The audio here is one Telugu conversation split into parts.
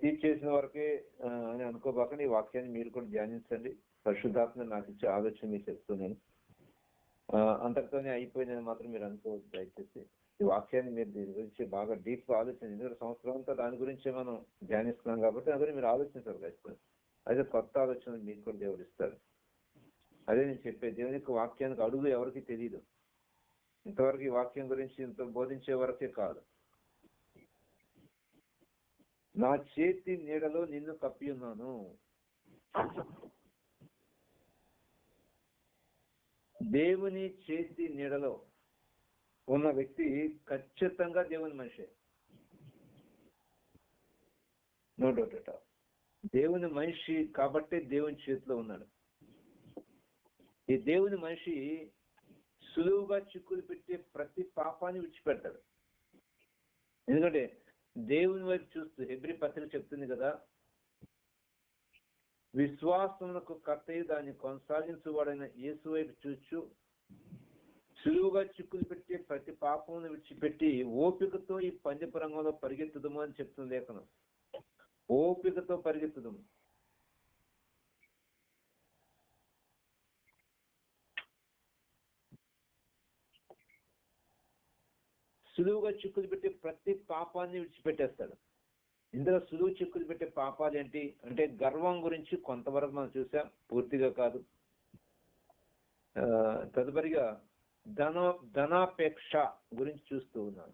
తీర్చేసిన వరకే అని అనుకోబాకండి. ఈ వాక్యాన్ని మీరు కూడా ధ్యానించండి. పరిశుద్ధాత్మ నాకు ఇచ్చే ఆలోచన మీకు చెప్తున్నాను. అంతటితోనే అయిపోయిందని మాత్రం మీరు అనుకోవద్దు దయచేసి. ఈ వాక్యాన్ని మీరు దీని గురించి బాగా డీప్ గా ఆలోచన, ఎందుకంటే సంవత్సరం అంతా దాని గురించే మనం ధ్యానిస్తున్నాం కాబట్టి దాని గురించి మీరు ఆలోచించాలి ఖచ్చితంగా. అదే కొత్త ఆలోచన మీకు కూడా దేవుడు ఇస్తారు. అదే నేను చెప్పే, దేవుని యొక్క వాక్యానికి అడుగు ఎవరికి తెలియదు. ఇంతవరకు ఈ వాక్యం గురించి ఇంత బోధించే వరకే కాదు. నా చేతి నీడలో నిన్ను కప్పి ఉన్నాను. దేవుని చేతి నీడలో ఉన్న వ్యక్తి ఖచ్చితంగా దేవుని మనిషి, నో డౌట్ అట్ ఆల్. దేవుని మనిషి కాబట్టి దేవుని చేతిలో ఉన్నాడు. ఈ దేవుని మనిషి సులువుగా చిక్కులు పెట్టే ప్రతి పాపాన్ని విడిచిపెడతాడు. ఎందుకంటే దేవుని వైపు చూస్తూ హెబ్రీ పత్రిక చెప్తుంది కదా, విశ్వాసమునకు కర్తయు దాన్ని కొనసాగించువాడైన యేసు వైపు చూచు సులువుగా చిక్కులు పెట్టి ప్రతి పాపమును విడిచిపెట్టి ఓపికతో ఈ పందెపు రంగంలో పరిగెత్తుదము అని చెప్తుంది లేఖనం. ఓపికతో పరిగెత్తుదము. సులువుగా చిక్కులు పెట్టి ప్రతి పాపాన్ని విడిచిపెట్టేస్తాడు. ఇందులో సులువు చిక్కులు పెట్టే పాపాలు ఏంటి అంటే, గర్వం గురించి కొంతవరకు మనం చూసాం, పూర్తిగా కాదు. తదుపరిగా ధనాపేక్ష గురించి చూస్తూ ఉన్నాను.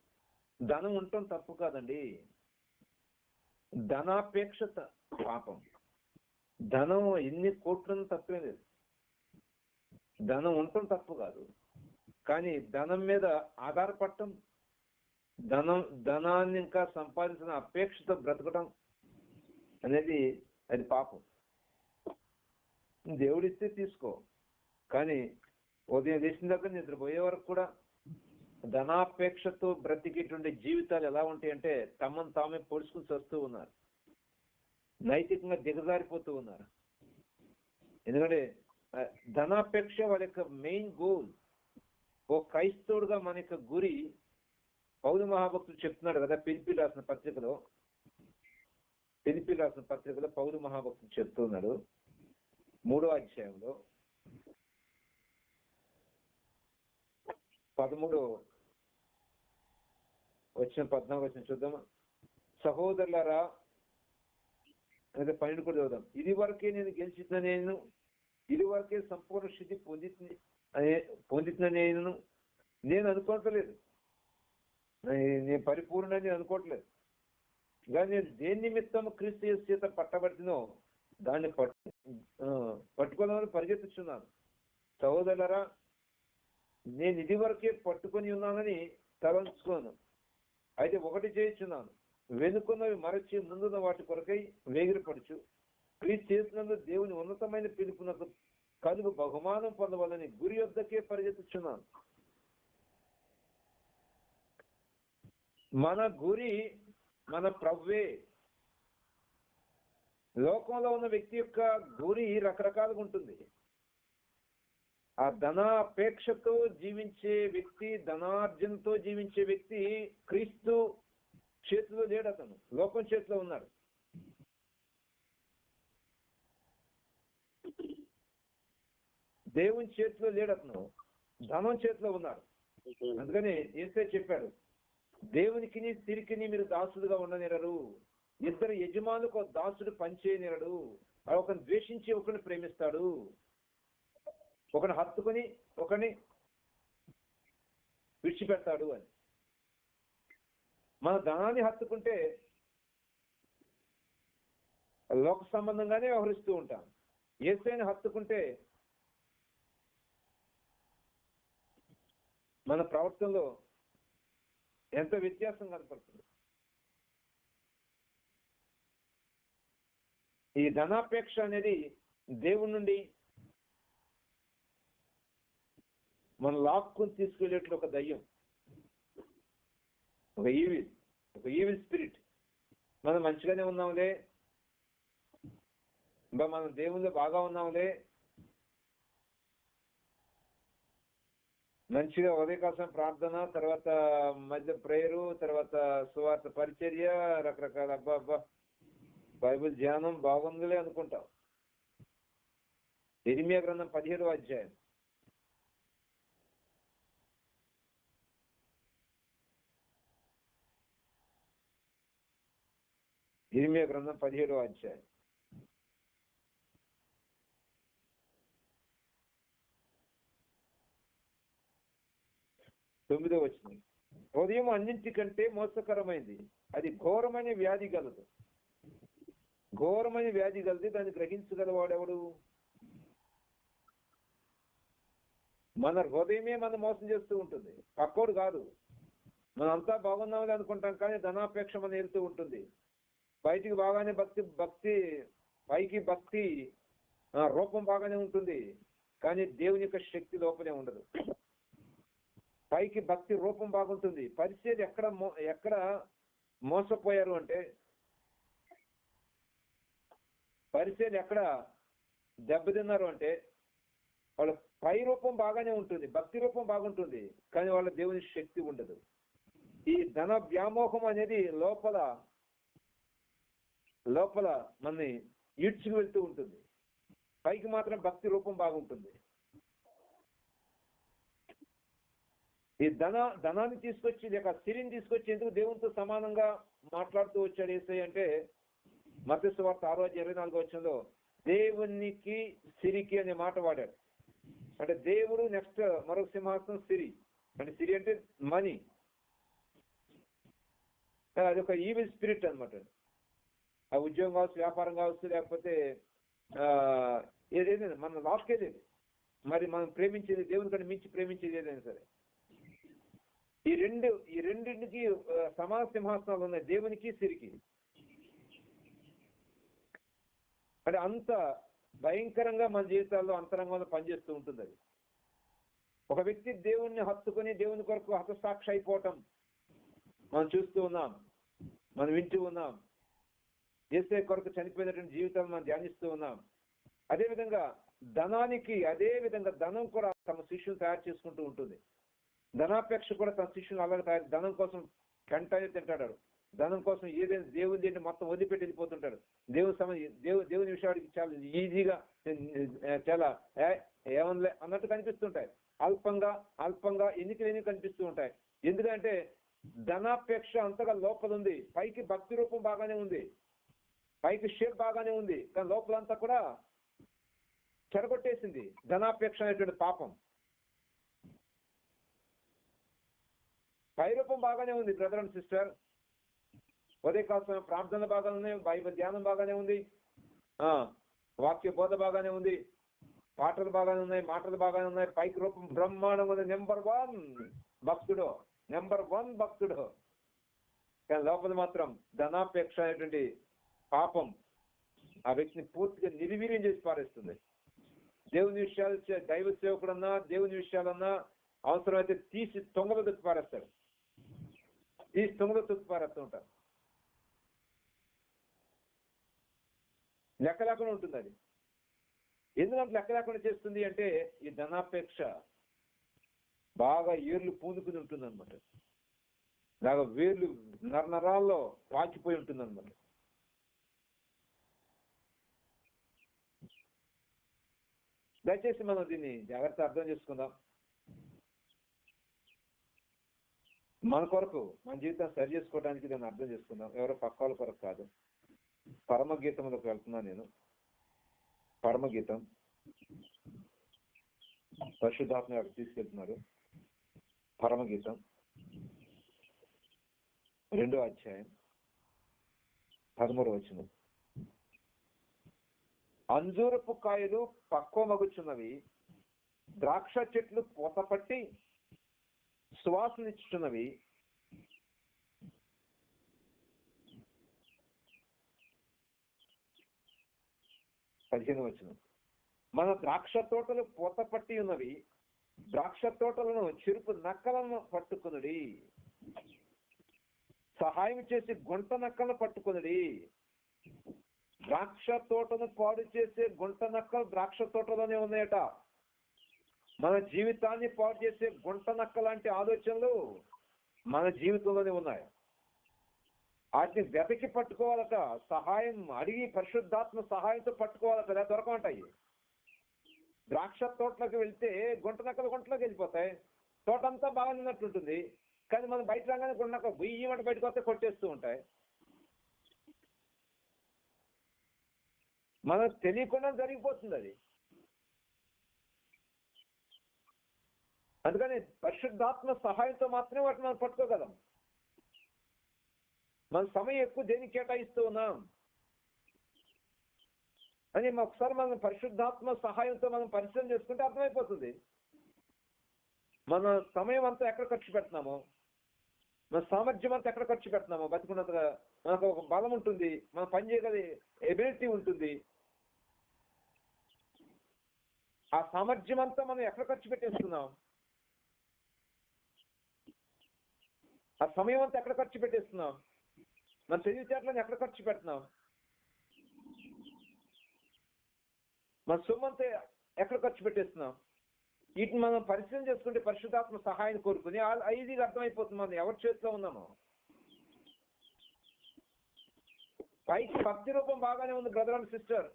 ధనం ఉండటం తప్పు కాదండి, ధనాపేక్ష పాపం. ధనం ఎన్ని కోట్లను తప్పే లేదు, ధనం ఉండటం తప్పు కాదు. కానీ ధనం మీద ఆధారపడటం, ధనాన్ని ఇంకా సంపాదించిన అపేక్షతో బ్రతకడం అనేది అది పాపం. దేవుడిస్తే తీసుకో, కానీ ఉదయం లేచిన దగ్గర నిద్రపోయే వరకు కూడా ధనాపేక్షతో బ్రతికేటువంటి జీవితాలు ఎలా ఉంటాయంటే తమను తామే పొడుచుకుని వస్తూ ఉన్నారు, నైతికంగా దిగజారిపోతూ ఉన్నారు. ఎందుకంటే ధనాపేక్ష వాళ్ళ యొక్క మెయిన్ గోల్. ఓ క్రైస్తవుడుగా మన యొక్క గురి, పౌలు మహాభక్తుడు చెప్తున్నాడు కదా ఫిలిప్పీయులకు రాసిన పత్రికలో పౌలు మహాభక్తుడు చెప్తున్నాడు 3వ అధ్యాయంలో 13-14 చూద్దామా. సహోదరులారా, అయితే 12 కూడా చదువుదాం. ఇది వరకే నేను గెలిచిన నేను, ఇది వరకే సంపూర్ణ స్థితి పొందిన నేను అనుకోవట్లేదు, నేను పరిపూర్ణని అనుకోవట్లేదు. కానీ నేను దేని నిమిత్తం క్రీస్తు యేసు చేత పట్టబడినో దాన్ని పట్టుకోవాలని పరిగెత్తుచున్నాను. సహోదరులారా, నేను ఇది వరకే పట్టుకొని ఉన్నానని తలంచుకోను. అయితే ఒకటి చేయుచున్నాను, వెనుకున్నవి మరచి ముందున్న వాటి కొరకై వేగిరపడుచు క్రీస్తు చేసినందు దేవుని ఉన్నతమైన పిలుపునకు కలుగు బహుమానం పొందవాలని గురి యొద్దకే పరిగెత్తుచున్నాను. మన గురి మన ప్రభువే. లోకంలో ఉన్న వ్యక్తి యొక్క గురి రకరకాలుగా ఉంటుంది. ఆ ధనాపేక్షతో జీవించే వ్యక్తి, ధనార్జనతో జీవించే వ్యక్తి క్రీస్తు చేతిలో లేడు, అతను లోకం చేతిలో ఉన్నాడు. దేవుని చేతిలో లేడు, అతను ధనం చేతిలో ఉన్నాడు. అందుకని యేసే చెప్పాడు, దేవునికి తిరిగిని మీరు దాసుడుగా ఉండనేరరు, ఇద్దరు యజమానులకు దాసుడు పనిచేయనేరడు. ఒకరిని ద్వేషించి ఒకరిని ప్రేమిస్తాడు, ఒకరిని హత్తుకొని ఒకరిని విడిచిపెడతాడు అని. మన ధనాన్ని హత్తుకుంటే లోక సంబంధంగానే వ్యవహరిస్తూ ఉంటాం. యేసుని హత్తుకుంటే మన ప్రవర్తనలో ఎంత వ్యత్యాసం కనపడుతుంది. ఈ ధనాపేక్ష అనేది దేవుడి నుండి మన లాక్కుని తీసుకెళ్ళేట్లు ఒక దయ్యం, ఒక ఈవిల్ స్పిరిట్. మనం మంచిగానే ఉన్నాంలే, మనం దేవుళ్ళు బాగా ఉన్నాంలే, మంచిగా ఉదయకాలం ప్రార్థన, తర్వాత మధ్య ప్రేయరు, తర్వాత సువార్త పరిచర్య, రకరకాల అబ్బా బైబిల్ ధ్యానం బాగుందిలే అనుకుంటాం. ఇర్మియా గ్రంథం 17వ అధ్యాయం. ఇర్మియా గ్రంథం 17వ అధ్యాయం. 9వ వచనం. హృదయం అన్నింటికంటే మోసకరమైంది, అది ఘోరమైన వ్యాధి గలదు. ఘోరమైన వ్యాధి గలది, దాన్ని గ్రహించగలవాడెవడు? మన హృదయమే మనం మోసం చేస్తూ ఉంటుంది, పక్కోడు కాదు. మనం అంతా బాగున్నామని అనుకుంటాం, కానీ ధనాపేక్ష మనం వెళ్తూ ఉంటుంది. బయటికి బాగానే భక్తి పైకి భక్తి రూపం బాగానే ఉంటుంది, కానీ దేవుని యొక్క శక్తి లోపలే ఉండదు. పైకి భక్తి రూపం బాగుంటుంది. పరిచయం ఎక్కడ మోసపోయారు అంటే, పరిచయం ఎక్కడ దెబ్బతిన్నారు అంటే, వాళ్ళ పై రూపం బాగానే ఉంటుంది, భక్తి రూపం బాగుంటుంది, కానీ వాళ్ళ దేవుని శక్తి ఉండదు. ఈ ధన వ్యామోహం అనేది లోపల మనని ఈడ్చుకు వెళ్తూ ఉంటుంది. పైకి మాత్రం భక్తి రూపం బాగుంటుంది. ఈ ధనాన్ని తీసుకొచ్చి లేక సిరిని తీసుకొచ్చి ఎందుకు దేవునితో సమానంగా మాట్లాడుతూ వచ్చాడు యేసయ్య అంటే, మత్తయి సువార్త 6:24 వచనంలో దేవునికి సిరికి అనే మాట వాడాడు. అంటే దేవుడు నెక్స్ట్ మరొక సింహాసనం సిరి. అంటే సిరి అంటే మనీ. అది ఒక ఈవిల్ స్పిరిట్ అనమాట. ఆ ఉద్యోగం కావచ్చు, వ్యాపారం కావచ్చు, లేకపోతే ఏదైనా మనం లాక్కేలేదు. మరి మనం ప్రేమించేది దేవుని కంటే మించి ప్రేమించేది ఏదైనా సరే. ఈ రెండింటికి సమాన సింహాసనాలు ఉన్నాయి, దేవునికి సిరికి. అంటే అంత భయంకరంగా మన జీవితాల్లో అంతరంగంలో పనిచేస్తూ ఉంటుంది అది. ఒక వ్యక్తి దేవుణ్ణి హత్తుకొని దేవుని కొరకు హతసాక్షి అయిపోవటం మనం చూస్తూ ఉన్నాం, మనం వింటూ ఉన్నాం. యేసయ్య కొరకు చనిపోయినటువంటి జీవితాలు మనం ధ్యానిస్తూ ఉన్నాం. అదేవిధంగా ధనం కూడా తమ శిష్యులు తయారు చేసుకుంటూ ఉంటుంది. ధనాపేక్ష కూడా తన శిష్యులు అలాగే ధనం కోసం కంటాయి తింటాడు. ధనం కోసం ఏదైనా దేవుని ఏంటి మొత్తం వదిలిపెట్టి వెళ్ళిపోతుంటాడు. దేవుని విషయానికి చాలా ఈజీగా చాలా ఏమనలే అన్నట్టు కనిపిస్తుంటాయి. అల్పంగా ఎన్నికలేని కనిపిస్తూ ఉంటాయి. ఎందుకంటే ధనాపేక్ష అంతగా లోపల ఉంది. పైకి భక్తి రూపం బాగానే ఉంది, పైకి షేప్ బాగానే ఉంది, కానీ లోపలంతా కూడా చెరగొట్టేసింది ధనాపేక్ష అనేటువంటి పాపం. పై రూపం బాగానే ఉంది బ్రదర్ అండ్ సిస్టర్, ఉదయకాల ప్రార్థనలు బాగానే ఉన్నాయి, బైబిల్ ధ్యానం బాగానే ఉంది, వాక్య బోధ బాగానే ఉంది, పాటలు బాగానే ఉన్నాయి, మాటలు బాగానే ఉన్నాయి, పైకి రూపం బ్రహ్మాండం ఉంది. నెంబర్ 1 భక్తుడు. కానీ లోపల మాత్రం ధనాపేక్ష అనేటువంటి పాపం ఆ వ్యక్తిని పూర్తిగా నిర్వీర్యం చేసి పారేస్తుంది. దేవుని విషయాలు దైవ సేవకుడన్నా దేవుని విషయాలన్నా అవసరమైతే తీసి తొంగలో తొక్కి పారేస్తాడు. పారేస్తూ ఉంటారు. లెక్క లేకుండా ఉంటుంది అది. ఎందుకంటే లెక్క లేకుండా చేస్తుంది అంటే ఈ ధనాపేక్ష బాగా ఏర్లు పూనుకుని ఉంటుంది అనమాట. బాగా వేర్లు నరాల్లో పాకిపోయి ఉంటుంది అనమాట. దయచేసి మనం దీన్ని జాగ్రత్త అర్థం చేసుకుందాం. మన కొరకు మన జీవితాన్ని సరి చేసుకోవడానికి దాన్ని అర్థం చేసుకుందాం. ఎవరో పక్క వాళ్ళ కొరకు కాదు. పరమగీతంలోకి వెళ్తున్నాను నేను. పరమగీతం పరిశుద్ధాత్మ అక్కడ తీసుకెళ్తున్నారు. పరమగీతం 2వ అధ్యాయం 13వ వచనం. అంజూరపు కాయలు పక్వమగుచున్నవి, ద్రాక్ష చెట్లు పూతపట్టి సువాసనిచ్చుచున్నవి, వచనం. మన ద్రాక్ష తోటలు పూతపట్టి ఉన్నవి, ద్రాక్ష తోటలను చెరుపు నక్కలను పట్టుకునుడి, సహాయం చేసి గుంట నక్కలను పట్టుకునుడి. ద్రాక్ష తోటను పాడు చేసే గుంట నక్కలు ద్రాక్ష తోటలోనే ఉన్నాయట. మన జీవితాన్ని పాడు చేసే గుంట నక్క లాంటి ఆలోచనలు మన జీవితంలోనే ఉన్నాయి. వాటిని వెతకి పట్టుకోవాలట, సహాయం అడిగి పరిశుద్ధాత్మ సహాయంతో పట్టుకోవాలట, లేదా దొరకమంటాయి. ద్రాక్ష తోటలోకి వెళ్తే గుంట నక్కలు గుంటలోకి వెళ్ళిపోతాయి, తోట అంతా బాగా నిన్నట్టుంటుంది. కానీ మనం బయట రాగానే గుంట నక్క బుయ్యమంట బయటకు వస్తే కొట్టేస్తూ ఉంటాయి. మనకు తెలియకుండా జరిగిపోతుంది అది. అందుకని పరిశుద్ధాత్మ సహాయంతో మాత్రమే వాటిని మనం పట్టుకోగలం. మన సమయం ఎక్కువ దేనికి కేటాయిస్తూ ఉన్నాం అని ఒకసారి మనం పరిశుద్ధాత్మ సహాయంతో మనం పరిశీలన చేసుకుంటే అర్థమైపోతుంది. మన సమయం అంతా ఎక్కడ ఖర్చు పెడుతున్నామో, మన సామర్థ్యం అంతా ఎక్కడ ఖర్చు పెడుతున్నామో, బతికున్నంతగా మనకు ఒక బలం ఉంటుంది, మనం పని చేయగల ఎబిలిటీ ఉంటుంది. ఆ సామర్థ్యం అంతా మనం ఎక్కడ ఖర్చు పెట్టేస్తున్నాం, ఆ సమయం అంతా ఎక్కడ ఖర్చు పెట్టేస్తున్నాం, మన తెలివితేటలను ఎక్కడ ఖర్చు పెడుతున్నాం, మన సొమ్మంతా ఎక్కడ ఖర్చు పెట్టేస్తున్నాం. వీటిని మనం పరిశీలన చేసుకుంటే పరిశుద్ధాత్మ సహాయం కోరుకుని ఐదుగా అర్థమైపోతుంది మనం ఎవరి చేతిలో ఉన్నామో. పైకి భక్తి రూపం బాగానే ఉంది బ్రదర్ అండ్ సిస్టర్,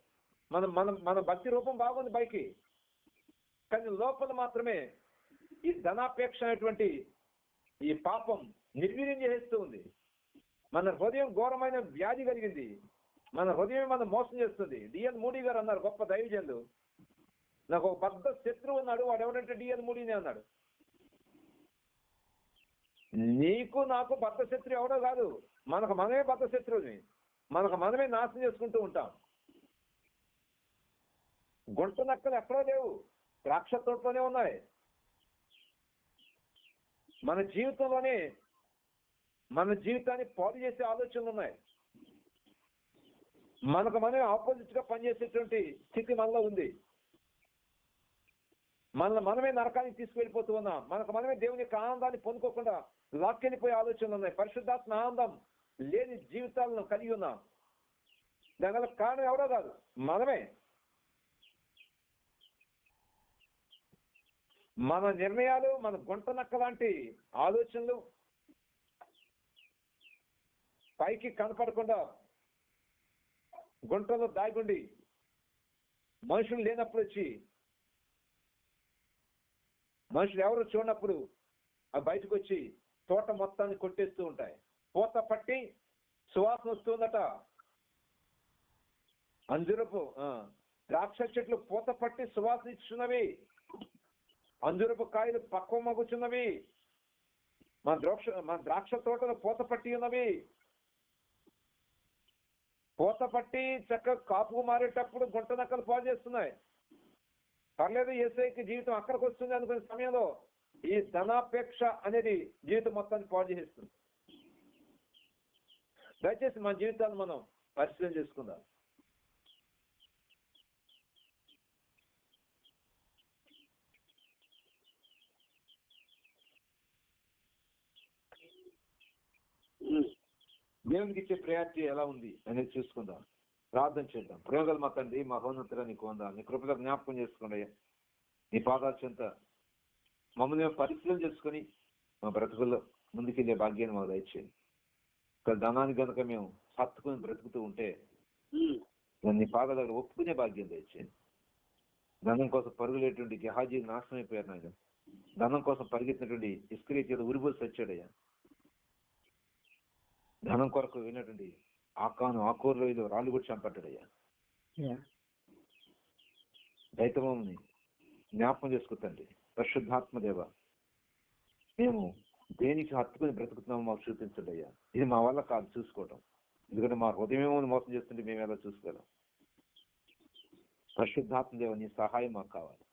మన భక్తి రూపం బాగుంది పైకి, కానీ లోపల మాత్రమే ఈ ధనాపేక్ష అనేటువంటి ఈ పాపం నిర్వీర్యం చేస్తూ ఉంది. మన హృదయం ఘోరమైన వ్యాధి కలిగింది, మన హృదయం మనం మోసం చేస్తుంది. డిఎన్ మూడీ గారు అన్నారు, గొప్ప దైవజనులు, నాకు ఒక పెద్ద శత్రువు ఉన్నాడు, వాడు ఎవరంటే డిఎన్ మూడీనే అన్నాడు. నీకు నాకు బద్ధ శత్రువు ఎవడో కాదు, మనకు మనమే బద్ధ శత్రువుని, మనకు మనమే నాశనం చేసుకుంటూ ఉంటాం. గుంట నక్కలు ఎక్కడో లేవు, ద్రాక్ష తోటలోనే ఉన్నాయి. మన జీవితంలోనే మన జీవితాన్ని పాడు చేసే ఆలోచనలు ఉన్నాయి. మనకు మనమే ఆపోజిట్ గా పనిచేసేటువంటి స్థితి మనలో ఉంది. మనమే నరకానికి తీసుకువెళ్ళిపోతూ ఉన్నాం. మనకు మనమే దేవుని యొక్క ఆనందాన్ని పొందుకోకుండా లాక్కెళ్ళిపోయే ఆలోచనలు ఉన్నాయి. పరిశుద్ధాత్మ ఆనందం లేని జీవితాలను కలిగి ఉన్నాం. దానివల్ల కారణం ఎవరో కాదు, మనమే. మన నిర్ణయాలు, మన గుంట నక్క లాంటి ఆలోచనలు పైకి కనపడకుండా గుంటలో దాగుండి మనుషులు లేనప్పుడు వచ్చి, మనుషులు ఎవరు చూడనప్పుడు ఆ బయటకు వచ్చి తోట మొత్తాన్ని కొట్టేస్తూ ఉంటాయి. పూత పట్టి సువాసన వస్తుందట. అంజురపు ద్రాక్ష చెట్లు పూత పట్టి సువాసన ఇస్తున్నవి, అంజురపు కాయలు పక్వ మగుచున్నవి, మన ద్రాక్ష తోటలు పూత పట్టి ఉన్నవి. పూత పట్టి చక్కగా కాపుకు మారేటప్పుడు గుంట నక్కలు పాడు చేస్తున్నాయి. పర్లేదు, యేసయ్యకి జీవితం అక్కడికి వస్తుంది అనుకునే సమయంలో ఈ ధనాపేక్ష అనేది జీవితం మొత్తాన్ని పాడు చేస్తుంది. దయచేసి మన జీవితాన్ని మనం పరిశీలన చేసుకుందాం. దేవునికి ఇచ్చే ప్రయారిటీ ఎలా ఉంది అనేది చూసుకుందాం. ప్రార్థన చేద్దాం. ప్రేమగల మా తండ్రి, మహోన్నతుడా నీకు వందనాలు. నీ కృపలో జ్ఞాపకం చేసుకోండి. నీ పాదాల చెంత మమ్మల్ని మేము పరిశీలన చేసుకుని మా బ్రతుకుల్లో ముందుకెళ్ళే భాగ్యాన్ని మాకు దయచేయండి. ఇక్కడ ధనాన్ని కనుక మేము హత్తుకుని బ్రతుకుతూ ఉంటే నీ పాదాల దగ్గర ఒప్పుకునే భాగ్యం దయచేయండి. ధనం కోసం పరుగులేటువంటి గెహాజీ నాశనం అయిపోయారు నాయన. ధనం కోసం పరిగెత్తినటువంటి ఇస్కరియోతు ఉరిబోసి వచ్చాడయ్యా. ధనం కొరకు విన్నటువంటి ఆకూరలో ఏదో రాళ్ళు కూడా చంపట్టాడయ్యా. దైతమని జ్ఞాపకం చేసుకుంటండి. పరిశుద్ధాత్మ దేవ, మేము దేనికి హత్తుకుని బ్రతుకుతున్నామో మాకు చూపించండి అయ్యా. ఇది మా వల్ల కాదు చూసుకోవటం, ఎందుకంటే మా హృదయమేమో మోసం చేస్తుంటే మేము ఎలా చూసుకోగలం. పరిశుద్ధాత్మ దేవ, నీ సహాయం మాకు కావాలి.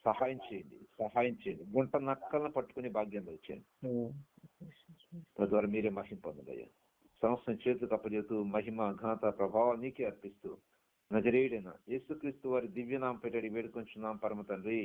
సహాయం చేయండి. గుంట నక్కలను పట్టుకునే భాగ్యం వచ్చేయండి. తద్వారా మీరే మహిమ పొందండి అయ్యా. సంవత్సరం చేతులకు అప్పచేస్తూ మహిమ, ఘనత, ప్రభావం నీకే అర్పిస్తూ నజరేయుడైన యేసుక్రీస్తు వారి దివ్యనామం పెట్టడి వేడుకొంచున్నాం పరమ తండ్రి.